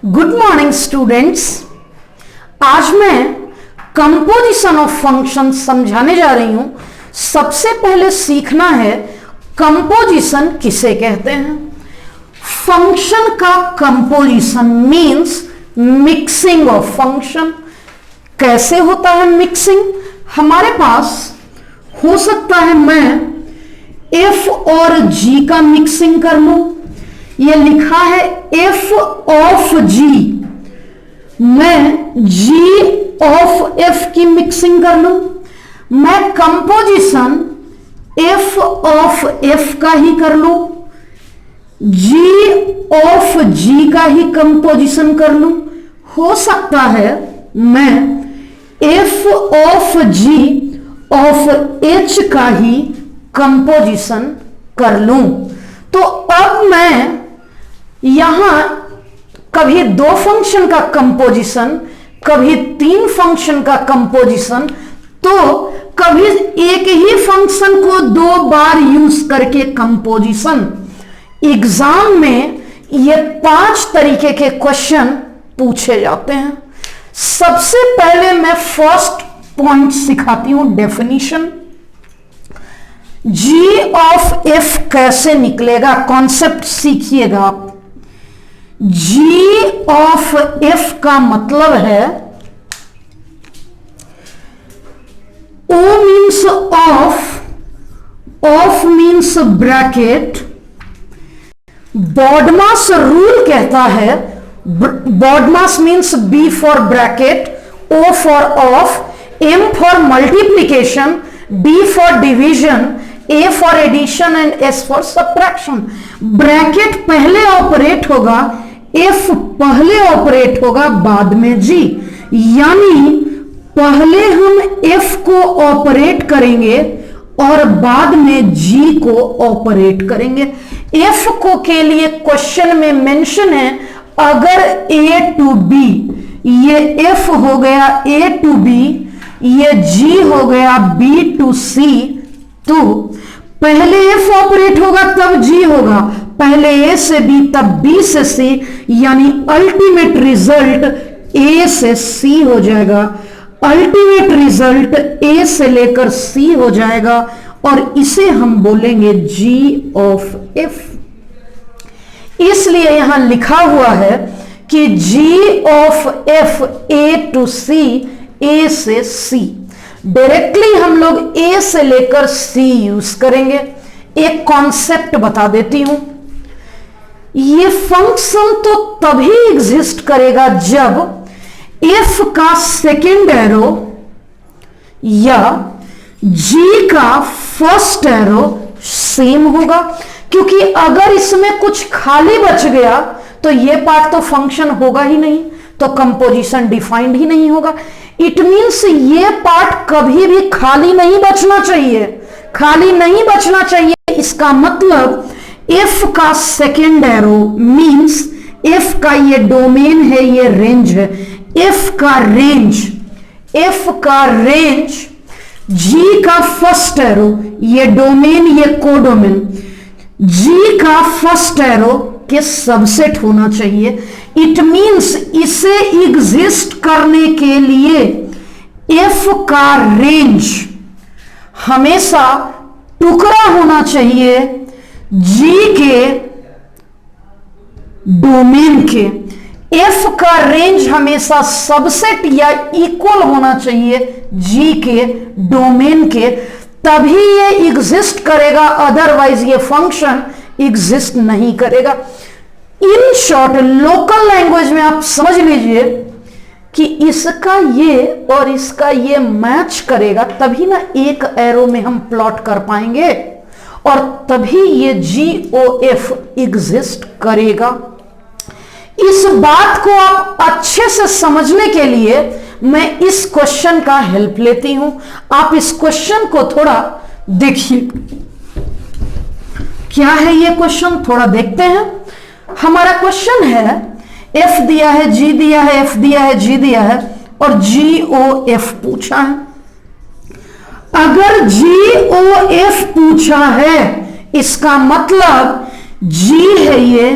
Good morning students. आज मैं composition of function समझाने जा रही हूं। सबसे पहले सीखना है कंपोजिशन किसे कहते हैं। फंक्शन का composition means mixing of function. कैसे होता है मिक्सिंग? हमारे पास हो सकता है मैं f और g का मिक्सिंग कर लूं। यह लिखा है f ऑफ g, मैं g ऑफ f की मिक्सिंग कर लूं। मैं कंपोजिशन f ऑफ f का ही कर लूं, g ऑफ g का ही कंपोजिशन कर लूं। हो सकता है मैं f of g of h का ही कंपोजिशन कर लूं। तो अब मैं यहां कभी दो फंक्शन का कंपोजिशन, कभी तीन फंक्शन का कंपोजिशन, तो कभी एक ही फंक्शन को दो बार यूज करके कंपोजिशन। एग्जाम में ये 5 तरीके के क्वेश्चन पूछे जाते हैं। सबसे पहले मैं फर्स्ट पॉइंट सिखाती हूं, डेफिनेशन। g ऑफ f कैसे निकलेगा, कॉन्सेप्ट सीखिएगा आप। g ऑफ f का मतलब है o means of means bracket. BODMAS rule कहता है, BODMAS means b for bracket, o for of, m for multiplication, d for division, a for addition and s for subtraction. Bracket पहले operate होगा, f पहले operate होगा, बाद में g। यानी पहले हम f को ऑपरेट करेंगे और बाद में g को ऑपरेट करेंगे। f को के लिए क्वेश्चन में मेंशन है, अगर a टू b, ये f हो गया a टू b, ये g हो गया b टू c, तो पहले f ऑपरेट होगा तब g होगा, पहले a से b तब b से c, यानी अल्टीमेट रिजल्ट a से c हो जाएगा। अल्टीमेट रिजल्ट a से लेकर c हो जाएगा और इसे हम बोलेंगे g ऑफ f। इसलिए यहां लिखा हुआ है कि g of f a to c, a से c। डायरेक्टली हम लोग a से लेकर c यूज करेंगे। एक कॉन्सेप्ट बता देती हूं, ये फंक्शन तो तभी एग्जिस्ट करेगा जब f का सेकेंड एरो या g का फर्स्ट एरो सेम होगा। क्योंकि अगर इसमें कुछ खाली बच गया तो ये पार्ट तो फंक्शन होगा ही नहीं, तो कंपोजिशन डिफाइंड ही नहीं होगा। इट मीन्स ये पार्ट कभी भी खाली नहीं बचना चाहिए, खाली नहीं बचना चाहिए। इसका मतलब f का सेकेंड एरो मीन्स f का ये डोमेन है, ये रेंज है। f का रेंज g का फर्स्ट एरो, ये डोमेन, ये कोडोमेन, g का फर्स्ट एरो के सबसेट होना चाहिए। इट मीन्स इसे एग्जिस्ट करने के लिए f का रेंज हमेशा टुकड़ा होना चाहिए g के डोमेन के। f का रेंज हमेशा सबसेट या इक्वल होना चाहिए g के डोमेन के, तभी ये एग्जिस्ट करेगा, अदरवाइज ये फंक्शन एग्जिस्ट नहीं करेगा। इन शॉर्ट लोकल लैंग्वेज में आप समझ लीजिए कि इसका ये और इसका ये मैच करेगा, तभी ना एक एरो में हम प्लॉट कर पाएंगे और तभी ये GOF एग्जिस्ट करेगा। इस बात को आप अच्छे से समझने के लिए मैं इस क्वेश्चन का हेल्प लेती हूं। आप इस क्वेश्चन को थोड़ा देखिए, क्या है ये क्वेश्चन, थोड़ा देखते हैं। हमारा क्वेश्चन है f दिया है, g दिया है, f दिया है, g दिया है और GOF पूछा है। अगर GOF पूछा है, इसका मतलब g है ये,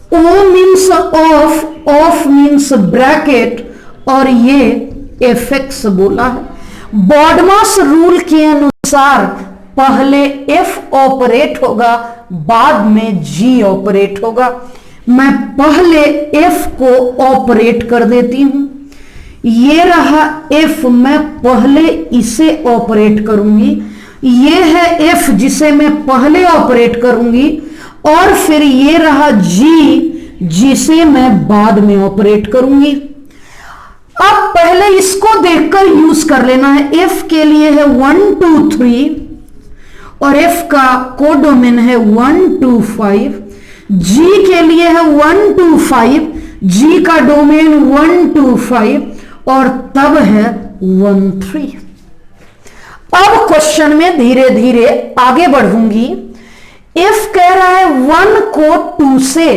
O means of, of means bracket और ये एफ एक्स बोला है। बॉडमास रूल के अनुसार पहले एफ ऑपरेट होगा, बाद में जी ऑपरेट होगा। मैं पहले एफ को ऑपरेट कर देती हूं। ये रहा एफ, मैं पहले इसे ऑपरेट करूंगी। ये है एफ जिसे मैं पहले ऑपरेट करूंगी, और फिर ये रहा जी जिसे मैं बाद में ऑपरेट करूंगी। अब पहले इसको देखकर यूज कर लेना है। एफ के लिए है 1 2 3 और एफ का कोडोमेन है 1 2 5। जी के लिए है 1 2 5, जी का डोमेन 1 2 5 और तब है 1 3। अब क्वेश्चन में धीरे धीरे आगे बढ़ूंगी। एफ कह रहा है 1 को 2 से,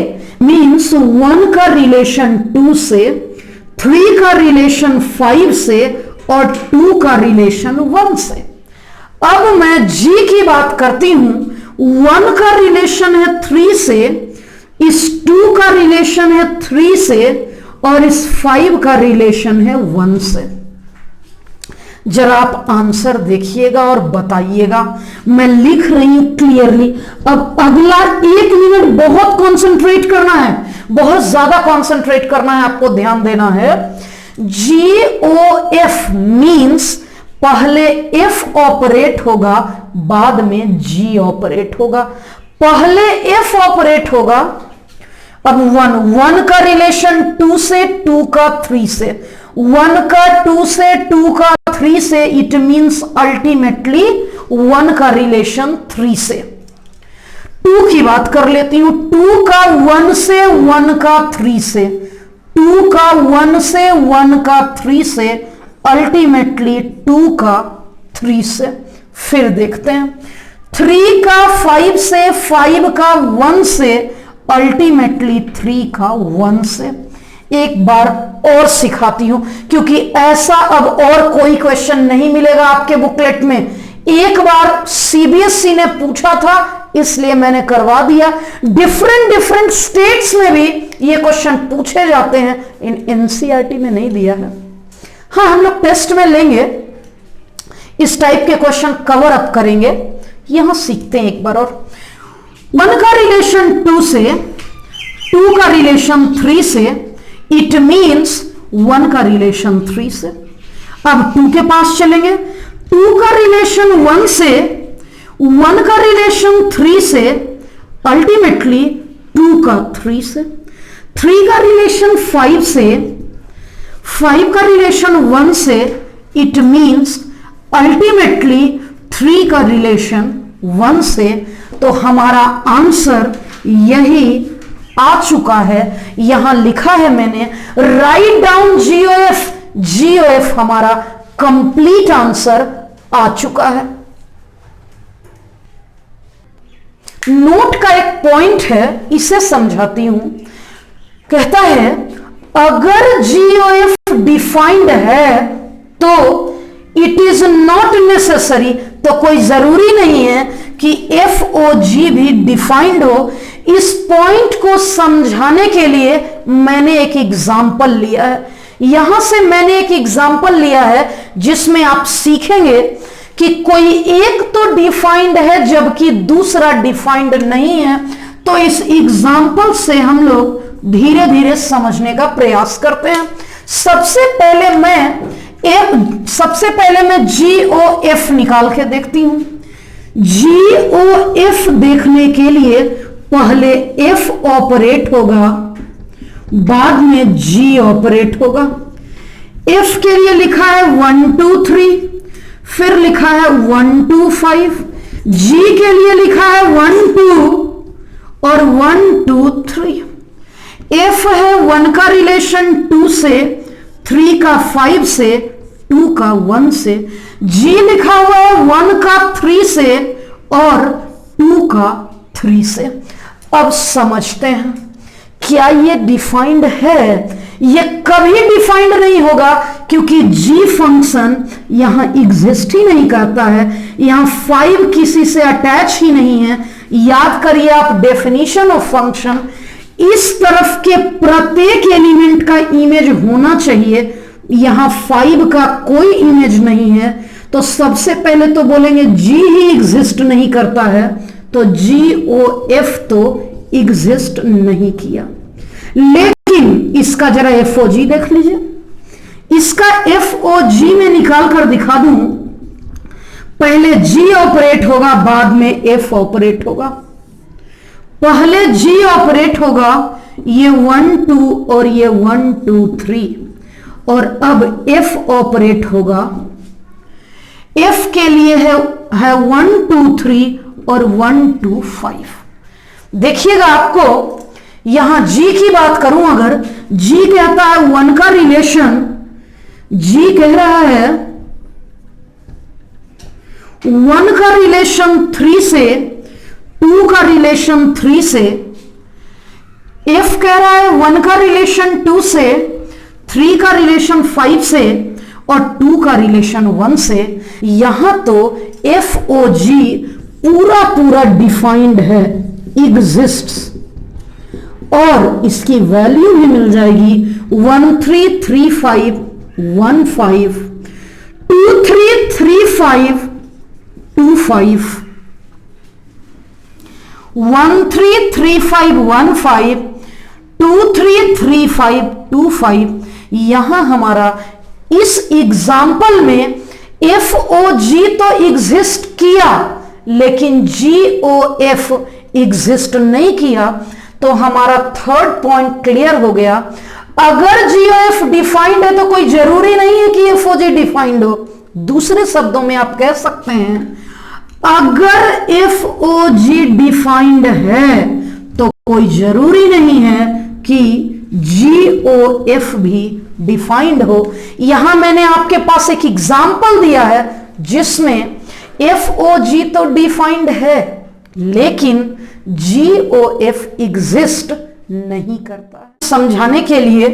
मीन्स 1 का रिलेशन 2 से, 3 का रिलेशन 5 से और 2 का रिलेशन 1 से। अब मैं जी की बात करती हूं। 1 का रिलेशन है 3 से, इस 2 का रिलेशन है 3 से और इस 5 का रिलेशन है 1 से। जरा आप आंसर देखिएगा और बताइएगा। मैं लिख रही हूं क्लियरली। अब अगला 1 मिनट बहुत कंसंट्रेट करना है, बहुत ज्यादा कंसंट्रेट करना है, आपको ध्यान देना है। GOF मींस पहले F ऑपरेट होगा, बाद में G ऑपरेट होगा। पहले F ऑपरेट होगा। अब 1 का रिलेशन 2 से, 2 का 3 से, 1 का 2 से, 2 का 3 से, इट मींस अल्टीमेटली 1 का रिलेशन 3 से। 2 की बात कर लेती हूं। 2 का 1 से, 1 का 3 से, 2 का 1 से, 1 का 3 से, अल्टीमेटली 2 का 3 से। फिर देखते हैं 3 का 5 से, 5 का 1 से, अल्टीमेटली 3 का 1 से। एक बार और सिखाती हूं, क्योंकि ऐसा अब और कोई क्वेश्चन नहीं मिलेगा आपके बुकलेट में। एक बार सीबीएसई ने पूछा था, इसलिए मैंने करवा दिया। डिफरेंट स्टेट्स में भी ये क्वेश्चन पूछे जाते हैं, इन एनसीईआरटी में नहीं दिया है। हाँ, हम लोग टेस्ट में लेंगे, इस टाइप के क्वेश्चन कवर अप करेंगे। यहां सीखते हैं एक बार और। 1 का रिलेशन 2 से, 2 का रिलेशन 3 से, इट मीन्स 1 का रिलेशन 3 से। अब 2 के पास चलेंगे। 2 का रिलेशन 1 से, 1 का रिलेशन 3 से, अल्टीमेटली 2 का 3 से। 3 का रिलेशन 5 से, 5 का रिलेशन 1 से, इट मीन्स अल्टीमेटली 3 का रिलेशन 1 से। तो हमारा आंसर यही आ चुका है। यहां लिखा है मैंने, राइट डाउन GOF। GOF हमारा कंप्लीट आंसर आ चुका है। नोट का एक पॉइंट है, इसे समझाती हूं। कहता है अगर GOF डिफाइंड है तो इट इज नॉट नेसेसरी, तो कोई जरूरी नहीं है कि FOG भी डिफाइंड हो। इस पॉइंट को समझाने के लिए मैंने एक एग्जाम्पल लिया है। यहां से मैंने एक एग्जाम्पल लिया है जिसमें आप सीखेंगे कि कोई एक तो डिफाइंड है जबकि दूसरा डिफाइंड नहीं है। तो इस एग्जाम्पल से हम लोग धीरे धीरे समझने का प्रयास करते हैं। सबसे पहले मैं GOF निकाल के देखती हूं। GOF देखने के लिए पहले F ऑपरेट होगा, बाद में G ऑपरेट होगा। F के लिए लिखा है 1 2 3, फिर लिखा है 1 2 5। G के लिए लिखा है 1 2 और 1 2 3। F है 1 का रिलेशन 2 से, 3 का 5 से, 2 का 1 से। G लिखा हुआ है 1 का 3 से और 2 का 3 से। अब समझते हैं, क्या ये डिफाइंड है? ये कभी डिफाइंड नहीं होगा, क्योंकि G फंक्शन यहां एग्जिस्ट ही नहीं करता है। यहां 5 किसी से अटैच ही नहीं है। याद करिए आप डेफिनेशन ऑफ फंक्शन, इस तरफ के प्रत्येक एलिमेंट का इमेज होना चाहिए। यहां 5 का कोई इमेज नहीं है, तो सबसे पहले तो बोलेंगे G ही एग्जिस्ट नहीं करता है, तो GOF तो एग्जिस्ट नहीं किया। लेकिन इसका जरा FOG देख लीजिए, इसका FOG में निकाल कर दिखा दूं, पहले G ऑपरेट होगा, बाद में F ऑपरेट होगा। पहले G ऑपरेट होगा, ये 1 2 और ये 1 2 3, और अब F ऑपरेट होगा। F के लिए है 1 2 3 और 1 2 5। देखिएगा आपको यहां G की बात करूं, अगर G कहता है 1 का रिलेशन, G कह रहा है 1 का रिलेशन 3 से, 2 का रिलेशन 3 से, F कह रहा है 1 का रिलेशन 2 से, 3 का रिलेशन 5 से और 2 का रिलेशन 1 से। यहां तो FOG पूरा पूरा डिफाइंड है, एग्जिस्ट्स, और इसकी वैल्यू भी मिल जाएगी 1 3 3 5 1 5 2 3 3 5 2 5 1 3 3 5 1 5 2 3 3 5 2 5। यहां हमारा इस एग्जाम्पल में FOG तो एग्जिस्ट किया, लेकिन GOF एग्जिस्ट नहीं किया, तो हमारा थर्ड पॉइंट क्लियर हो गया। अगर GOF डिफाइंड है तो कोई जरूरी नहीं है कि FOG डिफाइंड हो। दूसरे शब्दों में आप कह सकते हैं, अगर FOG डिफाइंड है तो कोई जरूरी नहीं है कि GOF भी डिफाइंड हो। यहां मैंने आपके पास एक एग्जाम्पल दिया है जिसमें FOG तो डिफाइंड है, लेकिन GOF एग्जिस्ट नहीं करता। समझाने के लिए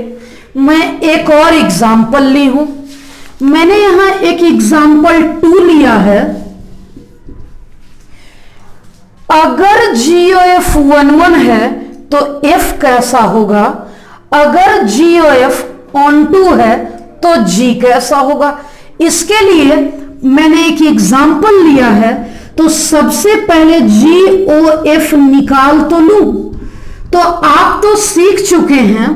मैं एक और एग्जाम्पल ली हूं। मैंने यहां एक एग्जाम्पल 2 लिया है। अगर GOF 1 1 है तो F कैसा होगा, अगर GOF ऑन 2 है तो G कैसा होगा। इसके लिए मैंने एक एग्जाम्पल लिया है, तो सबसे पहले GOF निकाल तो लूं। तो आप तो सीख चुके हैं,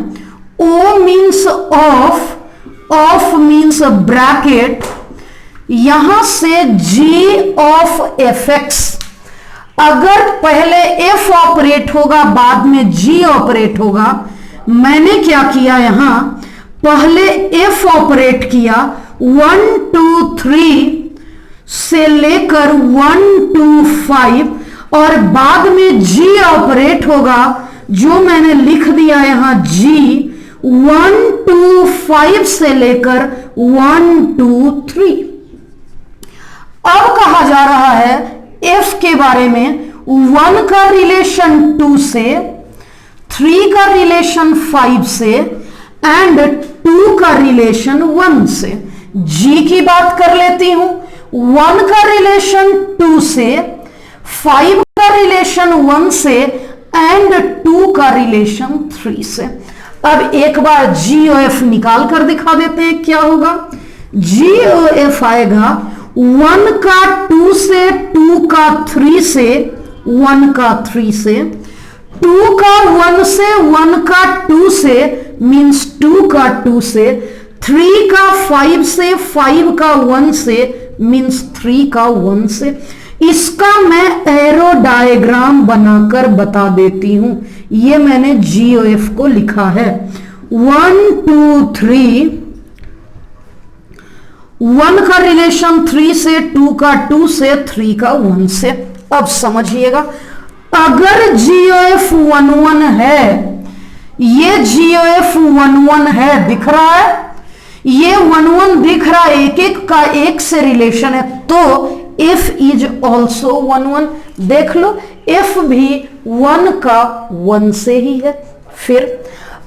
O means of, of means bracket, यहां से G ऑफ FX। अगर पहले F ऑपरेट होगा, बाद में G ऑपरेट होगा। मैंने क्या किया, यहां पहले F ऑपरेट किया 1 2 3 से लेकर 1 2 5, और बाद में G ऑपरेट होगा, जो मैंने लिख दिया यहां G 1 2 5 से लेकर 1 2 3। अब कहा जा रहा है F के बारे में, 1 का रिलेशन 2 से, 3 का रिलेशन 5 से एंड 2 का रिलेशन 1 से। G की बात कर लेती हूं, 1 का रिलेशन 2 से, 5 का रिलेशन 1 से एंड 2 का रिलेशन 3 से। अब एक बार GOF निकाल कर दिखा देते हैं क्या होगा। GOF आएगा 1 का 2 से, 2 का 3 से, 1 का 3 से, 2 का 1 से, 1 का 2 से मीन्स 2 का 2 से, 3 का 5 से, 5 का 1 से मीन्स 3 का 1 से। इसका मैं एरो डायग्राम बनाकर बता देती हूं। ये मैंने GOF को लिखा है 1 2 3, 1 का रिलेशन 3 से, 2 का 2 से, 3 का 1 से। अब समझिएगा, अगर GOF 1 1 है, ये GOF 1 1 है, दिख रहा है, ये 1 1 दिख रहा है, एक एक का एक से रिलेशन है, तो F इज ऑल्सो 1 1। देख लो, F भी 1 का 1 से ही है। फिर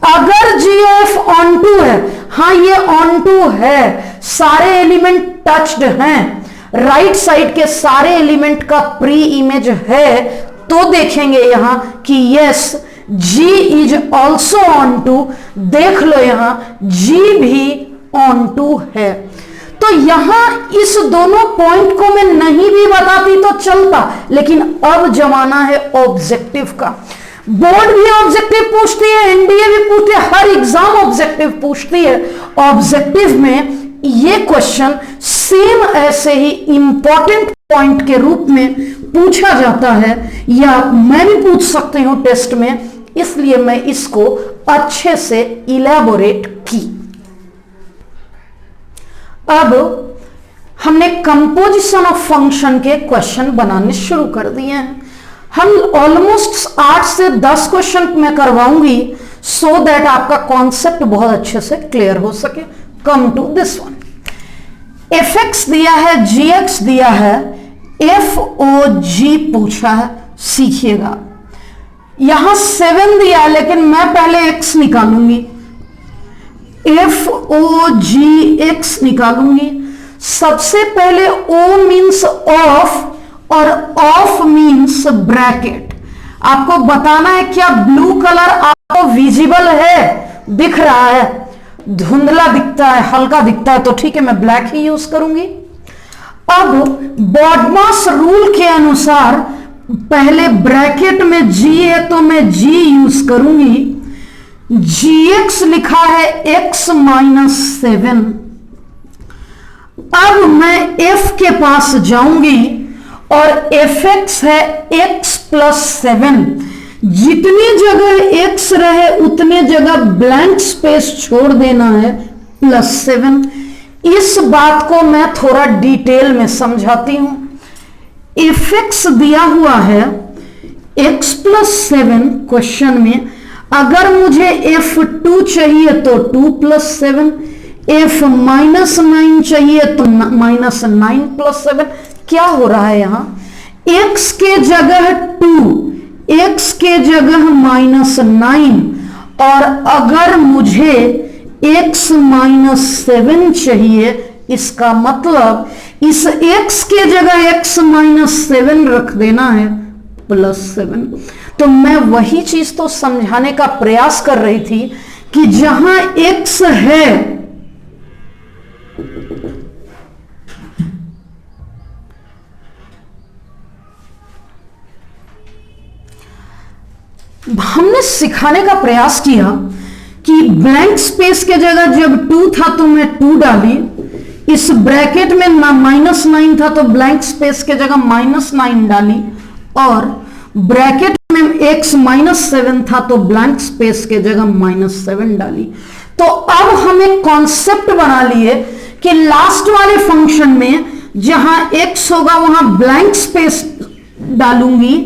अगर GOF ऑन 2 है, हाँ ये ऑन 2 है, सारे एलिमेंट टच्ड हैं, राइट साइड के सारे एलिमेंट का प्री इमेज है, तो देखेंगे यहां कि yes G is also onto, देख लो यहां G भी ऑन टू है। तो यहां इस दोनों पॉइंट को मैं नहीं भी बताती तो चलता, लेकिन अब जमाना है ऑब्जेक्टिव का। बोर्ड भी ऑब्जेक्टिव पूछती है, एनडीए भी पूछती है, हर एग्जाम ऑब्जेक्टिव पूछती है। ऑब्जेक्टिव में ये क्वेश्चन सेम ऐसे ही इंपॉर्टेंट पॉइंट के रूप में पूछा जाता है, या मैं भी पूछ सकती हूं टेस्ट में, इसलिए मैं इसको अच्छे से इलैबोरेट की। अब हमने कंपोजिशन ऑफ फंक्शन के क्वेश्चन बनाने शुरू कर दिए हैं। हम ऑलमोस्ट 8 से 10 क्वेश्चन मैं करवाऊंगी, सो दैट आपका कॉन्सेप्ट बहुत अच्छे से क्लियर हो सके। Come to this one, f x दिया है, जी एक्स दिया है, एफ ओ जी पूछा है, सीखिएगा। यहां 7 दिया, लेकिन मैं पहले एक्स निकालूंगी, एफ ओ जी एक्स निकालूंगी। सबसे पहले ओ मीन्स ऑफ और ऑफ मीन्स ब्रैकेट। आपको बताना है क्या ब्लू कलर आपको विजिबल है, दिख रहा है, धुंधला दिखता है, हल्का दिखता है, तो ठीक है मैं ब्लैक ही यूज करूंगी। अब बॉडमास रूल के अनुसार पहले ब्रैकेट में जी है तो मैं जी यूज करूंगी। gx लिखा है x माइनस 7। अब मैं f के पास जाऊंगी और fx है x प्लस 7। जितनी जगह x रहे उतने जगह ब्लैंक स्पेस छोड़ देना है, प्लस 7। इस बात को मैं थोड़ा डिटेल में समझाती हूं। fx दिया हुआ है x प्लस 7 क्वेश्चन में, अगर मुझे f2 चाहिए तो 2 प्लस 7, f माइनस 9 चाहिए तो माइनस 9 प्लस 7। क्या हो रहा है यहां, x के जगह 2, x के जगह माइनस 9, और अगर मुझे x माइनस 7 चाहिए, इसका मतलब इस x के जगह x माइनस 7 रख देना है, प्लस 7। तो मैं वही चीज तो समझाने का प्रयास कर रही थी कि जहां x है हमने सिखाने का प्रयास किया कि ब्लैंक स्पेस के जगह जब 2 था तो मैं 2 डाली, इस ब्रैकेट में माइनस 9 था तो ब्लैंक स्पेस के जगह माइनस 9 डाली, और ब्रैकेट में x माइनस 7 था तो ब्लैंक स्पेस के जगह माइनस 7 डाली। तो अब हम एक कॉन्सेप्ट बना लिए कि लास्ट वाले फंक्शन में जहां x होगा वहां ब्लैंक स्पेस डालूंगी,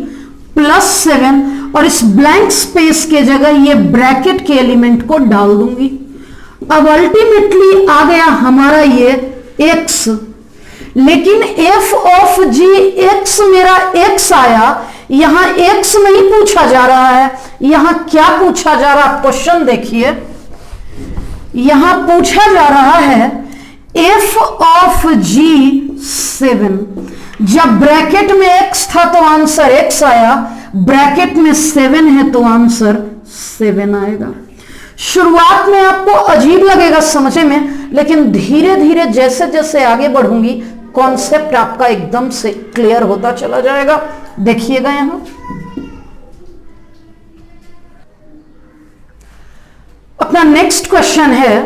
प्लस 7, और इस ब्लैंक स्पेस के जगह ये ब्रैकेट के एलिमेंट को डाल दूंगी। अब अल्टीमेटली आ गया हमारा ये x, लेकिन f ऑफ g x मेरा x आया, यहां x नहीं पूछा जा रहा है, यहां क्या पूछा जा रहा है, क्वेश्चन देखिए। यहां पूछा जा रहा है f ऑफ g 7। जब ब्रैकेट में x था तो आंसर x आया, ब्रैकेट में 7 है तो आंसर 7 आएगा। शुरुआत में आपको अजीब लगेगा समझने में, लेकिन धीरे धीरे जैसे जैसे आगे बढ़ूंगी कॉन्सेप्ट आपका एकदम से क्लियर होता चला जाएगा। देखिएगा यहां अपना नेक्स्ट क्वेश्चन है,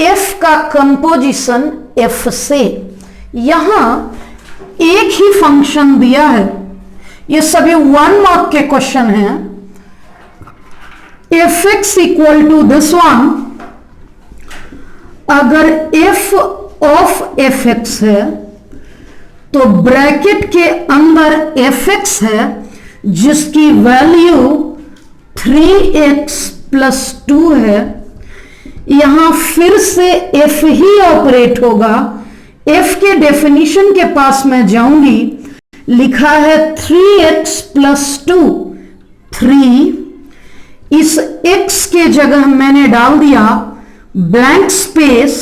f का कंपोजिशन f से। यहां एक ही फंक्शन दिया है, ये सभी 1 मार्क के क्वेश्चन हैं। F x equal to this one, अगर f ऑफ एफ एक्स है तो ब्रैकेट के अंदर एफ एक्स है जिसकी वैल्यू 3x प्लस 2 है। यहां फिर से f ही ऑपरेट होगा। f के डेफिनेशन के पास मैं जाऊंगी, लिखा है 3x प्लस 2, 3। इस x के जगह मैंने डाल दिया ब्लैंक स्पेस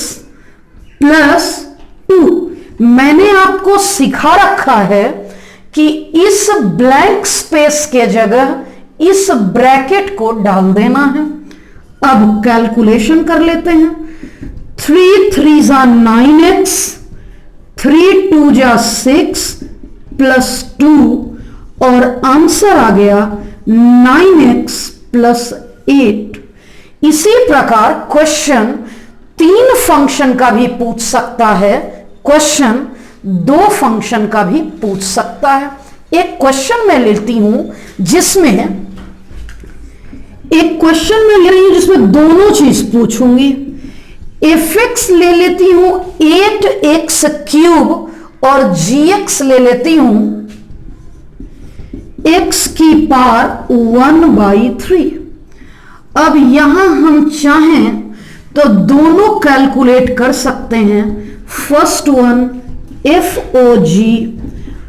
प्लस 2। मैंने आपको सिखा रखा है कि इस ब्लैंक स्पेस के जगह इस ब्रैकेट को डाल देना है। अब कैलकुलेशन कर लेते हैं। 3 3 जा 9x, 3 2 जा 6 प्लस 2 और आंसर आ गया 9x प्लस 8। इसी प्रकार क्वेश्चन 3 फंक्शन का भी पूछ सकता है, क्वेश्चन 2 फंक्शन का भी पूछ सकता है। एक क्वेश्चन मैं लेती हूं जिसमें जिसमें दोनों चीज पूछूंगी। fx ले लेती हूं 8x क्यूब और gx ले लेती हूं x की पावर 1/3। अब यहां हम चाहें तो दोनों कैलकुलेट कर सकते हैं। First one FOG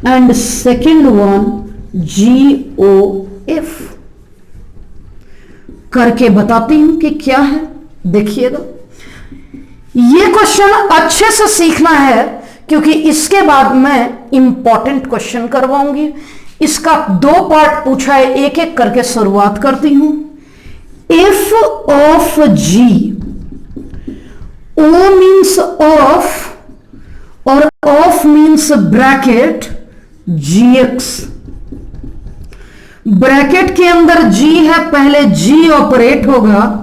and second one GOF। करके बताती हूं कि क्या है, देखिएगा। यह क्वेश्चन अच्छे से सीखना है क्योंकि इसके बाद मैं इंपॉर्टेंट क्वेश्चन करवाऊंगी। इसका 2 पार्ट पूछा है, एक एक करके शुरुआत करती हूं। F of G, O means of और of means bracket GX। Bracket के अंदर G है, पहले G ऑपरेट होगा।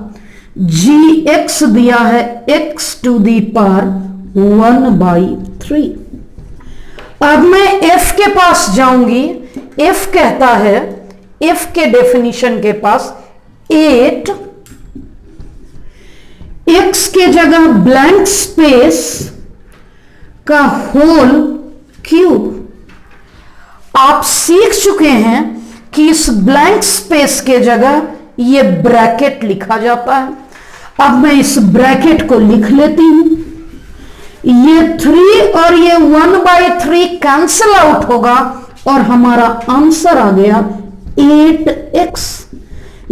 GX दिया है x टू दी पावर 1/3। अब मैं F के पास जाऊंगी। F कहता है, F के डेफिनेशन के पास 8 x के जगह ब्लैंक स्पेस का होल क्यूब। आप सीख चुके हैं कि इस ब्लैंक स्पेस के जगह ये ब्रैकेट लिखा जाता है। अब मैं इस ब्रैकेट को लिख लेती हूं। ये 3 और ये 1/3 कैंसिल आउट होगा और हमारा आंसर आ गया 8x।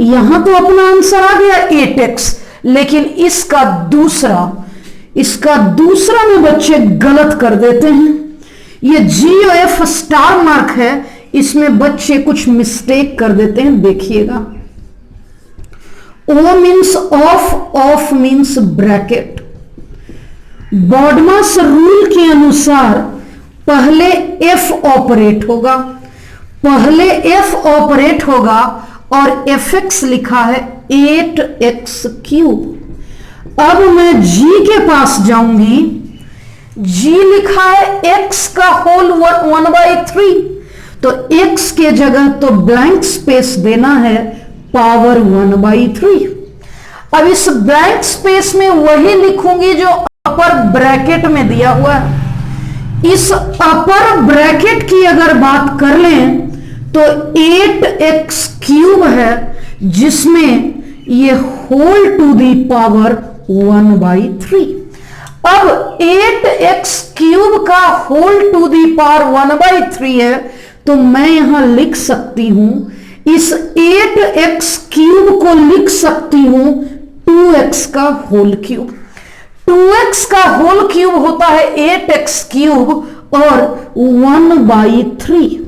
यहां तो अपना आंसर आ गया 8x, लेकिन इसका दूसरा में बच्चे गलत कर देते हैं। ये GOF स्टार मार्क है, इसमें बच्चे कुछ मिस्टेक कर देते हैं, देखिएगा। O means of means bracket. BODMAS rule के अनुसार पहले F ऑपरेट होगा और fx लिखा है 8x क्यूब। अब मैं G के पास जाऊंगी। G लिखा है x का होल 1/3, तो x के जगह तो ब्लैंक स्पेस देना है पावर 1/3। अब इस ब्लैंक स्पेस में वही लिखूंगी जो अपर ब्रैकेट में दिया हुआ है। इस अपर ब्रैकेट की अगर बात कर लें तो 8x क्यूब है, जिसमें ये होल टू दी पावर 1/3। अब 8x क्यूब का होल टू दी पावर 1/3 है, तो मैं यहां लिख सकती हूं, इस 8x क्यूब को लिख सकती हूं 2x का होल क्यूब। 2x का होल क्यूब होता है 8x क्यूब और 1/3।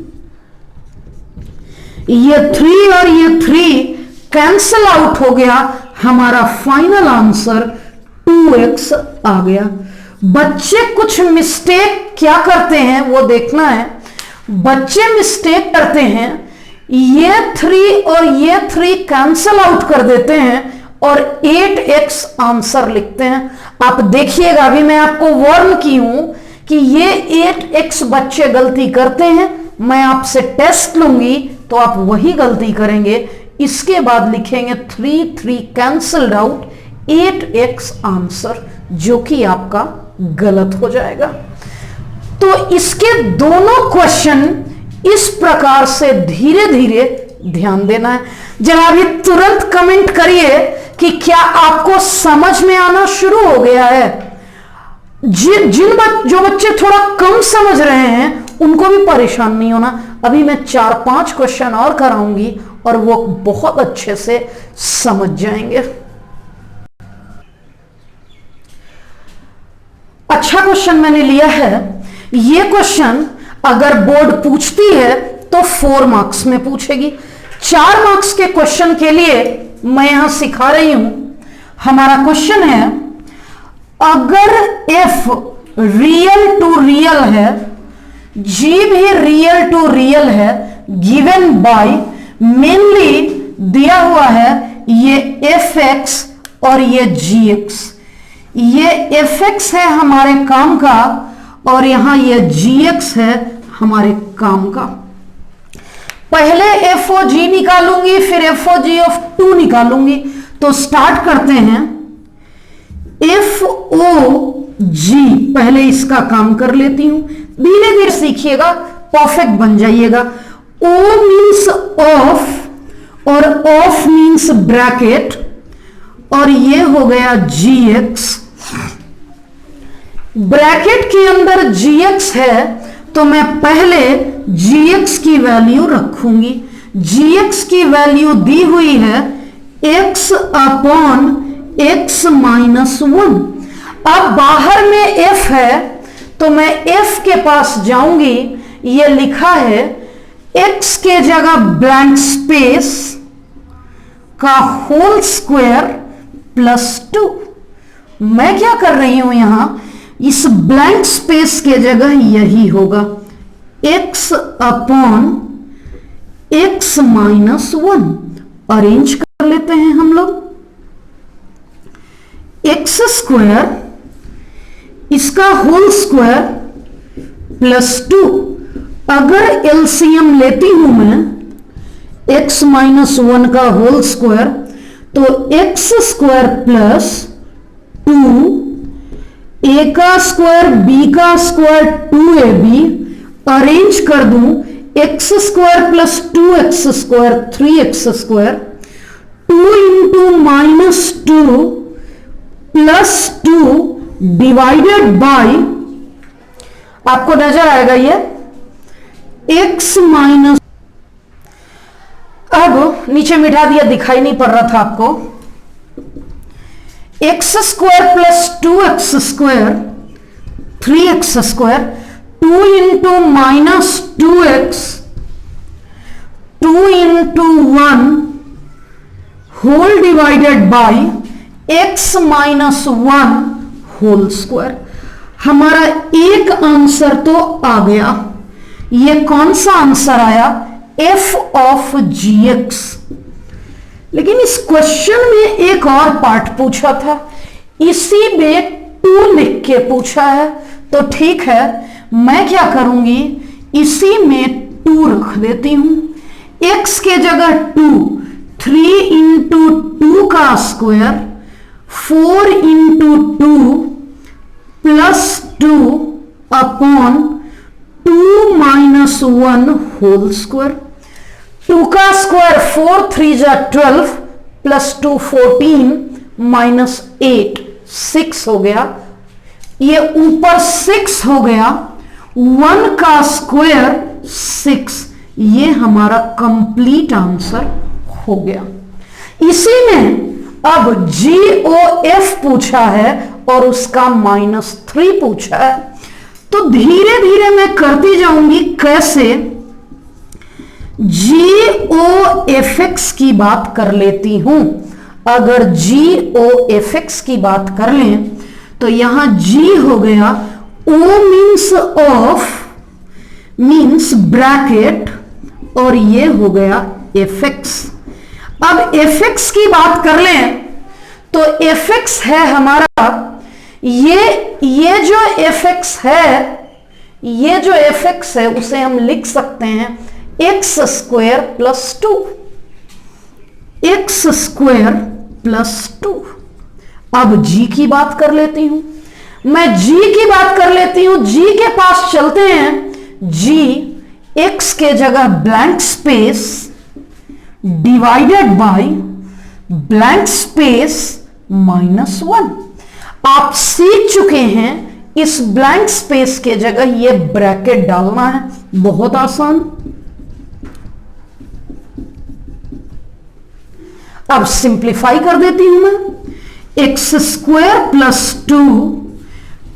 ये 3 और ये 3 कैंसिल आउट हो गया, हमारा फाइनल आंसर 2x आ गया। बच्चे कुछ मिस्टेक क्या करते हैं वो देखना है। बच्चे मिस्टेक करते हैं, ये 3 और ये 3 कैंसिल आउट कर देते हैं और 8x आंसर लिखते हैं। आप देखिएगा, अभी मैं आपको वार्न की हूं कि ये 8x बच्चे गलती करते हैं। मैं आपसे टेस्ट लूंगी तो आप वही गलती करेंगे। इसके बाद लिखेंगे 3 कैंसिल्ड आउट, 8x आंसर, जो कि आपका गलत हो जाएगा। तो इसके दोनों क्वेश्चन इस प्रकार से धीरे धीरे ध्यान देना है। जरा अभी तुरंत कमेंट करिए कि क्या आपको समझ में आना शुरू हो गया है। जो बच्चे थोड़ा कम समझ रहे हैं उनको भी परेशान नहीं होना। अभी मैं 4-5 क्वेश्चन और कराऊंगी और वो बहुत अच्छे से समझ जाएंगे। अच्छा क्वेश्चन मैंने लिया है। ये क्वेश्चन अगर बोर्ड पूछती है तो 4 मार्क्स में पूछेगी। 4 मार्क्स के क्वेश्चन के लिए मैं यहां सिखा रही हूं। हमारा क्वेश्चन है, अगर f रियल टू रियल है, g भी रियल टू रियल है, गिवन बाय मेनली दिया हुआ है ये fx और ये gx, ये fx है हमारे काम का और यहां ये gx है हमारे काम का। पहले FOG निकालूंगी, फिर FOG ऑफ 2 निकालूंगी। तो स्टार्ट करते हैं। FOG पहले इसका काम कर लेती हूं, धीरे धीरे सीखिएगा, परफेक्ट बन जाइएगा। O मीन्स ऑफ और ऑफ मीन्स ब्रैकेट और ये हो गया GX। ब्रैकेट के अंदर GX है तो मैं पहले GX की वैल्यू रखूंगी। GX की वैल्यू दी हुई है x अपॉन x माइनस 1। अब बाहर में f है तो मैं f के पास जाऊंगी। ये लिखा है x के जगह ब्लैंक स्पेस का होल स्क्वायर प्लस 2। मैं क्या कर रही हूं यहां, इस ब्लैंक स्पेस के जगह यही होगा x upon x minus 1। Arrange कर लेते हैं हम लोग। x स्क्वायर, इसका होल स्क्वायर प्लस 2। अगर एलसीएम लेती हूं मैं x माइनस 1 का होल स्क्वायर तो x स्क्वायर प्लस 2, a का स्क्वायर b का स्क्वायर 2ab। अरेंज कर दूं, x square plus 2x square 3x square, 2 into minus 2 plus 2 divided by, आपको नजर आएगा ये x माइनस, अब नीचे मिटा दिया, दिखाई नहीं पड़ रहा था आपको। x square plus 2x square 3x square, 2 into minus 2x, 2 into 1 whole divided by x minus 1 whole square. हमारा एक आंसर तो आ गया। ये कौन सा आंसर आया, f ऑफ gx। लेकिन इस क्वेश्चन में एक और पार्ट पूछा था, इसी में 2 लिख के पूछा है। तो ठीक है, मैं क्या करूंगी, इसी में 2 रख देती हूं। x के जगह 2, 3 इंटू 2 का square, 4 into 2 plus 2 upon 2 minus 1 whole square. 2 का स्क्वायर 4 3 जा 12 प्लस 2 14 माइनस 8 6 हो गया। ये ऊपर 6 हो गया, 1 का स्क्वायर 6। ये हमारा कंप्लीट आंसर हो गया। इसी में अब GOF पूछा है और उसका -3 पूछा है। तो धीरे धीरे मैं करती जाऊंगी। कैसे, GOFX की बात कर लेती हूं। अगर GOFX की बात कर लें तो यहां G हो गया, O means of means bracket और ये हो गया FX। अब FX की बात कर लें तो FX है हमारा, ये जो FX है, ये जो FX है उसे हम लिख सकते हैं x square plus 2, x square plus 2। अब G की बात कर लेती हूं, मैं G की बात कर लेती हूं। G के पास चलते हैं। G x के जगह blank space divided by blank space -1। आप सीख चुके हैं इस ब्लैंक स्पेस के जगह ये ब्रैकेट डालना है, बहुत आसान। अब सिंप्लीफाई कर देती हूं मैं। X square plus 2,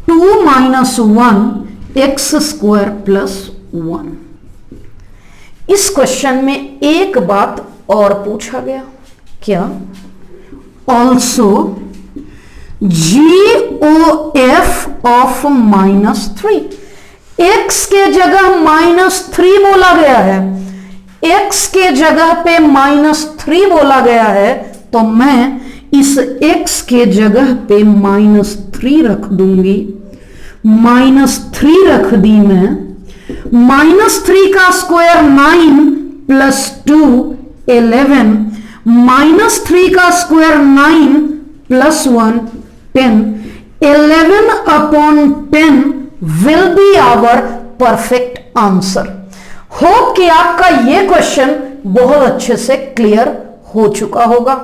2 minus 1 x square plus 1। इस क्वेश्चन में एक बात और पूछा गया, क्या? ऑल्सो GOF ऑफ -3, x के जगह -3 बोला गया है, x के जगह पे -3 बोला गया है, तो मैं इस x के जगह पे -3 रख दूंगी। -3 रख दी मैं। -3 का स्क्वायर 9 प्लस 2 11, -3 का square 9 plus 1 10, 11 upon 10 will be our perfect answer. Hope कि आपका यह क्वेश्चन बहुत अच्छे से क्लियर हो चुका होगा।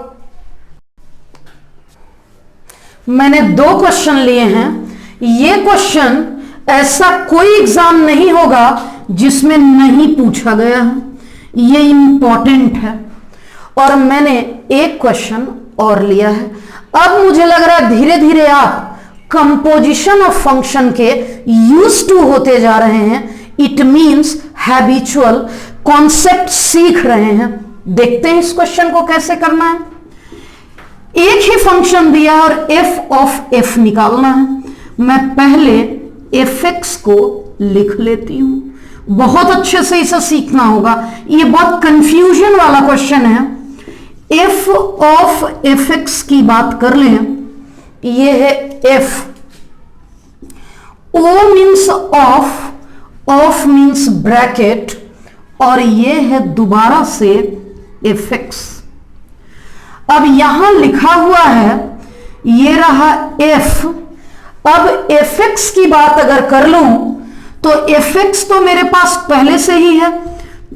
मैंने 2 क्वेश्चन लिए हैं। ये क्वेश्चन ऐसा कोई एग्जाम नहीं होगा जिसमें नहीं पूछा गया है, ये इंपॉर्टेंट है। और मैंने एक क्वेश्चन और लिया है। अब मुझे लग रहा है धीरे धीरे आप कंपोजिशन ऑफ फंक्शन के यूज टू होते जा रहे हैं। इट मींस हैबिचुअल कॉन्सेप्ट सीख रहे हैं। देखते हैं इस क्वेश्चन को कैसे करना है। एक ही फंक्शन दिया और f ऑफ f निकालना है। मैं पहले fx को लिख लेती हूं। बहुत अच्छे से इसे सीखना होगा, ये बहुत कंफ्यूजन वाला क्वेश्चन है। f ऑफ fx की बात कर लें, ये है f, o means of means bracket, और ये है दोबारा से fx। अब यहां लिखा हुआ है, ये रहा f। अब fx की बात अगर कर लूं तो fx तो मेरे पास पहले से ही है,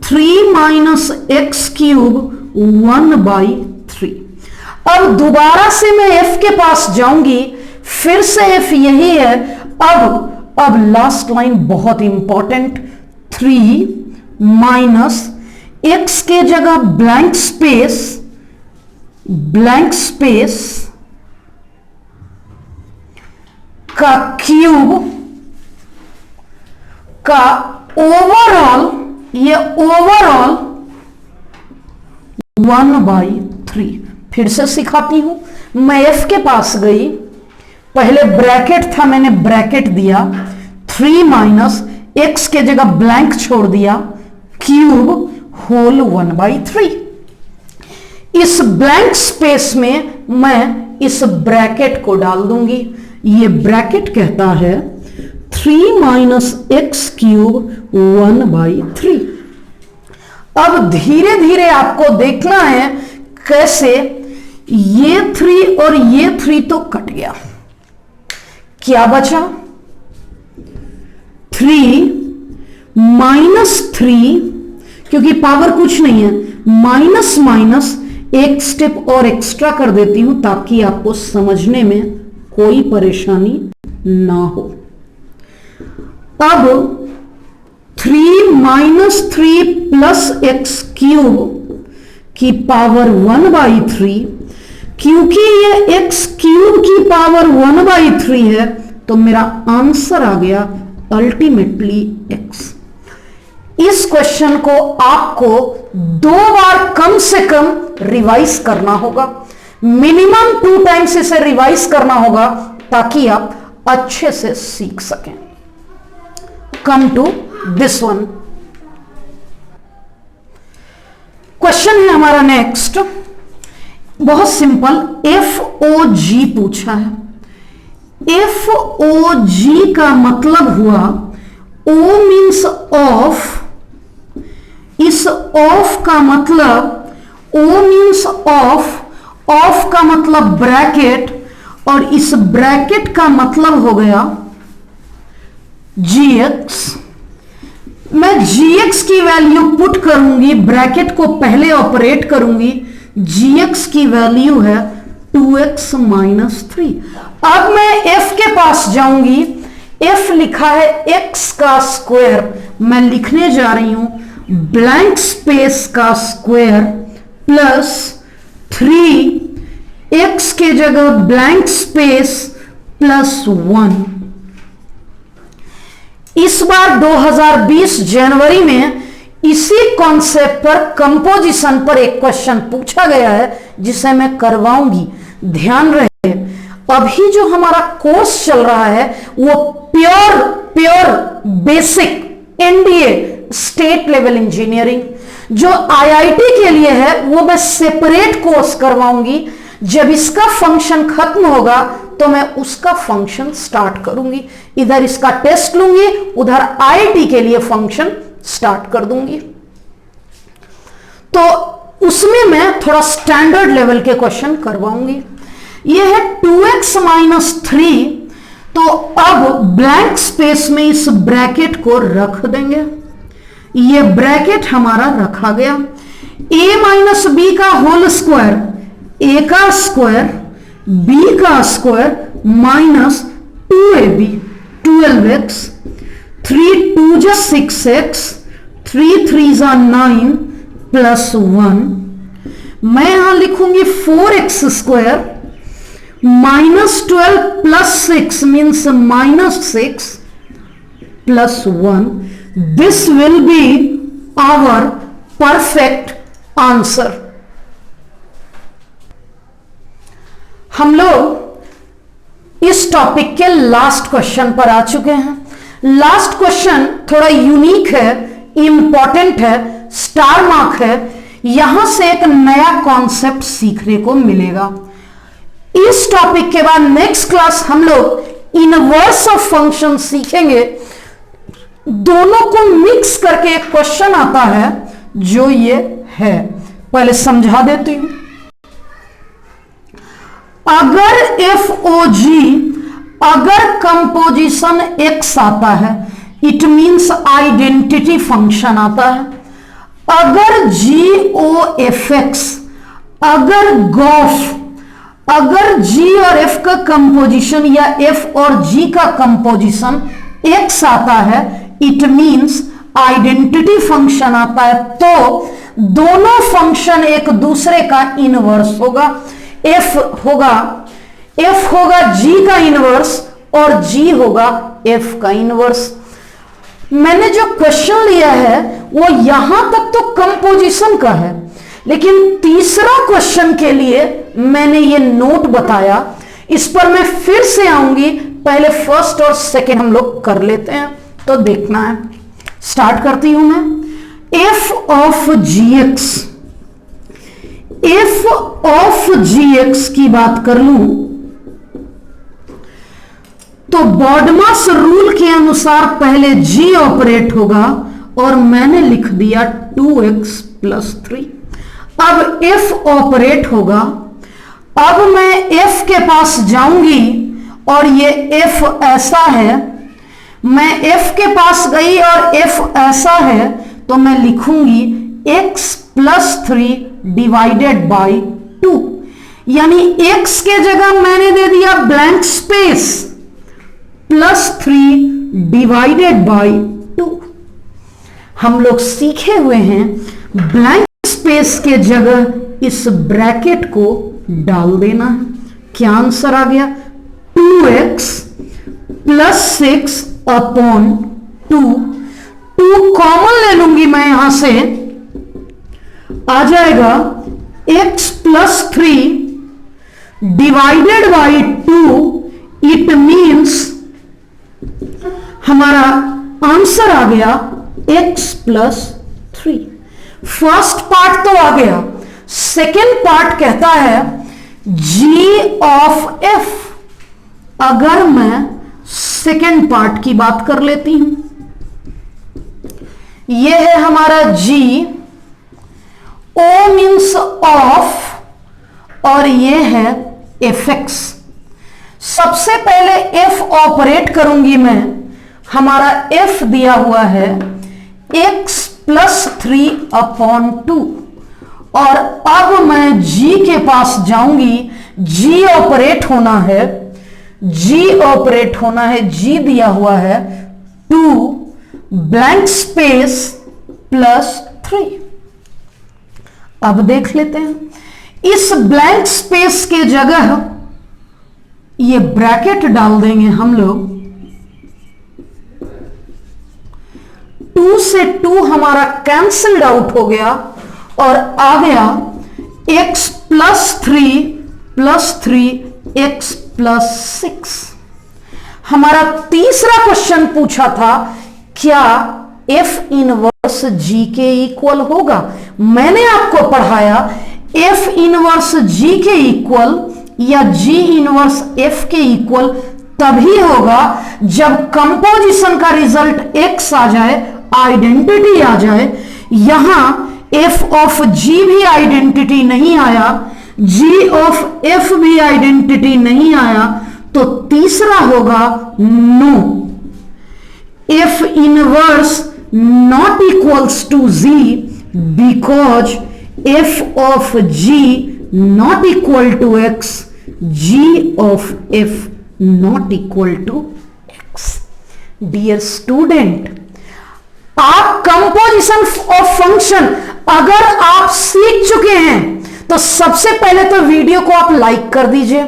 3 माइनस एक्स क्यूब 1/3। अब दोबारा से मैं f के पास जाऊंगी, फिर से f यही है। अब लास्ट लाइन बहुत इंपॉर्टेंट, 3 माइनस एक्स के जगह ब्लैंक स्पेस का क्यूब का ओवरऑल, ये ओवरऑल 1/3। फिर से सिखाती हूं। मैं f के पास गई, पहले ब्रैकेट था, मैंने ब्रैकेट दिया, 3 माइनस एक्स के जगह ब्लैंक छोड़ दिया, क्यूब होल 1/3। इस ब्लैंक स्पेस में मैं इस ब्रैकेट को डाल दूंगी। ये ब्रैकेट कहता है 3 माइनस एक्स क्यूब 1/3। अब धीरे धीरे आपको देखना है कैसे ये 3 और ये 3 तो कट गया, क्या बचा? 3 माइनस 3, क्योंकि पावर कुछ नहीं है, माइनस माइनस एक स्टेप और एक्स्ट्रा कर देती हूं ताकि आपको समझने में कोई परेशानी ना हो। अब 3 माइनस 3 प्लस एक्स क्यूब की पावर 1/3, क्योंकि ये एक्स क्यूब की पावर 1/3 है, तो मेरा आंसर आ गया अल्टीमेटली एक्स। इस क्वेश्चन को आपको 2 बार कम से कम रिवाइज करना होगा, मिनिमम 2 टाइम्स इसे रिवाइज करना होगा ताकि आप अच्छे से सीख सकें। Come to this one. Question है हमारा नेक्स्ट, बहुत सिंपल, FOG पूछा है। FOG का मतलब हुआ, O मीन्स ऑफ, इस ऑफ का मतलब, O मीन्स ऑफ का मतलब ब्रैकेट, और इस ब्रैकेट का मतलब हो गया gx। मैं gx की वैल्यू पुट करूंगी, ब्रैकेट को पहले ऑपरेट करूंगी, gx की वैल्यू है 2x माइनस 3। अब मैं f के पास जाऊंगी, f लिखा है x का स्क्वायर, मैं लिखने जा रही हूं ब्लैंक स्पेस का स्क्वायर प्लस 3 x के जगह ब्लैंक स्पेस प्लस 1। इस बार 2020 जनवरी में इसी कॉन्सेप्ट पर, कंपोजिशन पर एक क्वेश्चन पूछा गया है जिसे मैं करवाऊंगी, ध्यान रहे। अभी जो हमारा कोर्स चल रहा है वो pure basic NDA state level engineering, जो आईआईटी के लिए है वो मैं सेपरेट कोर्स करवाऊंगी। जब इसका फंक्शन खत्म होगा तो मैं उसका फंक्शन स्टार्ट करूंगी, इधर इसका टेस्ट लूंगी, उधर आईआईटी के लिए फंक्शन स्टार्ट कर दूंगी। तो उसमें मैं थोड़ा स्टैंडर्ड लेवल के क्वेश्चन करवाऊंगी। ये है 2x माइनस 3, तो अब ब्लैंक स्पेस में इस ब्रैकेट को रख देंगे। ये ब्रैकेट हमारा रखा गया। a माइनस बी का होल स्क्वायर, a का स्क्वायर b का स्क्वायर माइनस 2ab 12x, 3 2 जा 6x, 3 3 जा 9 प्लस 1। मैं यहां लिखूंगी 4x square minus 12 plus 6 means minus 6 plus 1। This will be our perfect answer. हम लोग इस टॉपिक के लास्ट क्वेश्चन पर आ चुके हैं। लास्ट क्वेश्चन थोड़ा यूनिक है, इंपॉर्टेंट है, स्टार मार्क है। यहां से एक नया कॉन्सेप्ट सीखने को मिलेगा। इस टॉपिक के बाद नेक्स्ट क्लास हम लोग इनवर्स ऑफ फंक्शन सीखेंगे। दोनों को मिक्स करके एक क्वेश्चन आता है जो ये है, पहले समझा देती हूं। अगर FOG, अगर कंपोजिशन x आता है, इट मींस आइडेंटिटी फंक्शन आता है। अगर GOFX, अगर गॉफ, अगर G और F का कंपोजिशन या F और G का कंपोजिशन x आता है, इट मींस आइडेंटिटी फंक्शन आता है। तो दोनों फंक्शन एक दूसरे का इनवर्स होगा। F होगा G का इनवर्स और G होगा F का इनवर्स। मैंने जो क्वेश्चन लिया है वो यहां तक तो कंपोजिशन का है, लेकिन तीसरा क्वेश्चन के लिए मैंने ये नोट बताया। इस पर मैं फिर से आऊंगी, पहले फर्स्ट और सेकेंड हम लोग कर लेते हैं, तो देखना है। स्टार्ट करती हूं मैं। f of gx, f of gx की बात कर लूं तो बॉडमास रूल के अनुसार पहले g ऑपरेट होगा और मैंने लिख दिया 2x प्लस 3। अब f ऑपरेट होगा। अब मैं f के पास जाऊंगी और ये f ऐसा है, मैं f के पास गई और f ऐसा है, तो मैं लिखूंगी x प्लस 3 डिवाइडेड बाई 2, यानी x के जगह मैंने दे दिया blank space plus 3 divided by 2। हम लोग सीखे हुए हैं ब्लैंक स्पेस के जगह इस ब्रैकेट को डाल देना है। क्या आंसर आ गया? 2x प्लस 6 अपॉन 2 कॉमन ले लूंगी मैं यहां से, आ जाएगा x plus 3 divided by 2। It means हमारा आंसर आ गया x प्लस 3। फर्स्ट पार्ट तो आ गया, सेकेंड पार्ट कहता है g ऑफ f। अगर मैं सेकेंड पार्ट की बात कर लेती हूं, यह है हमारा g, o मीन्स ऑफ और यह है fx। सबसे पहले f ऑपरेट करूंगी मैं, हमारा f दिया हुआ है x प्लस 3 अपॉन 2, और अब मैं g के पास जाऊंगी। g ऑपरेट होना है, g ऑपरेट होना है, g दिया हुआ है 2 ब्लैंक स्पेस प्लस 3। अब देख लेते हैं, इस ब्लैंक स्पेस के जगह ये ब्रैकेट डाल देंगे हम लोग। 2 से 2 हमारा कैंसल्ड आउट हो गया और आ गया x प्लस 3 x प्लस 6। हमारा तीसरा क्वेश्चन पूछा था क्या f इनवर्स g के इक्वल होगा। मैंने आपको पढ़ाया f इनवर्स g के इक्वल या g इनवर्स f के इक्वल तभी होगा जब कंपोजिशन का रिजल्ट x आ जाए, आइडेंटिटी आ जाए। यहां f ऑफ g भी आइडेंटिटी नहीं आया, g ऑफ f भी आइडेंटिटी नहीं आया, तो तीसरा होगा no, f inverse not equals to z because f of g not equal to x, g of f not equal to x। Dear student, आप कंपोजिशन ऑफ फंक्शन अगर आप सीख चुके हैं तो सबसे पहले तो वीडियो को आप लाइक कर दीजिए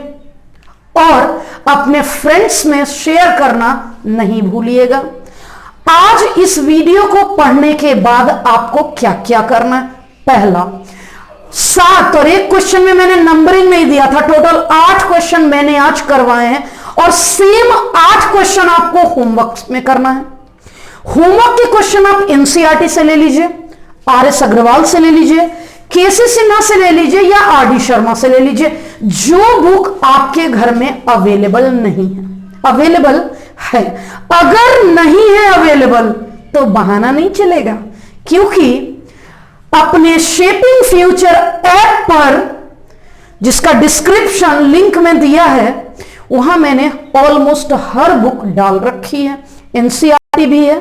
और अपने फ्रेंड्स में शेयर करना नहीं भूलिएगा। आज इस वीडियो को पढ़ने के बाद आपको क्या क्या करना है। पहला 7 और एक क्वेश्चन में मैंने नंबरिंग नहीं दिया था, टोटल 8 क्वेश्चन मैंने आज करवाए हैं और सेम 8 क्वेश्चन आपको होमवर्क में करना है। होमवर्क के क्वेश्चन आप एनसीईआरटी से ले लीजिए, आर.एस. अग्रवाल से ले लीजिए, के.सी. सिन्हा से ले लीजिए या आर.डी. शर्मा से ले लीजिए, जो बुक आपके घर में अवेलेबल नहीं है। अवेलेबल है, अगर नहीं है अवेलेबल तो बहाना नहीं चलेगा, क्योंकि अपने शेपिंग फ्यूचर ऐप पर जिसका डिस्क्रिप्शन लिंक में दिया है वहां मैंने ऑलमोस्ट हर बुक डाल रखी है। एनसीईआरटी भी है,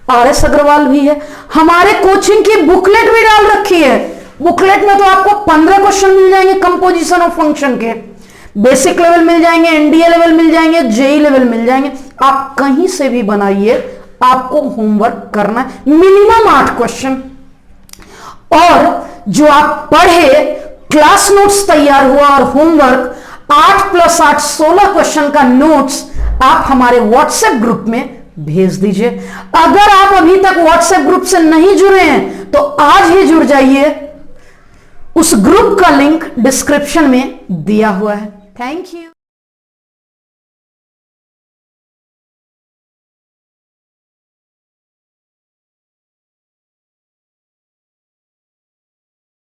आर.एस. अग्रवाल भी है, हमारे कोचिंग की बुकलेट भी डाल रखी है। बुकलेट में तो आपको 15 क्वेश्चन मिल जाएंगे कंपोजिशन ऑफ फंक्शन के, बेसिक लेवल मिल जाएंगे, एनडीए लेवल मिल जाएंगे, जेई लेवल मिल जाएंगे। आप कहीं से भी बनाइए, आपको होमवर्क करना है मिनिमम 8 क्वेश्चन। और जो आप पढ़े, क्लास नोट्स तैयार हुआ और होमवर्क 8 + 8 16 क्वेश्चन का नोट्स आप हमारे व्हाट्सएप ग्रुप में भेज दीजिए। अगर आप अभी तक व्हाट्सएप ग्रुप से नहीं जुड़े हैं तो आज ही जुड़ जाइए, उस ग्रुप का लिंक डिस्क्रिप्शन में दिया हुआ है। Thank you.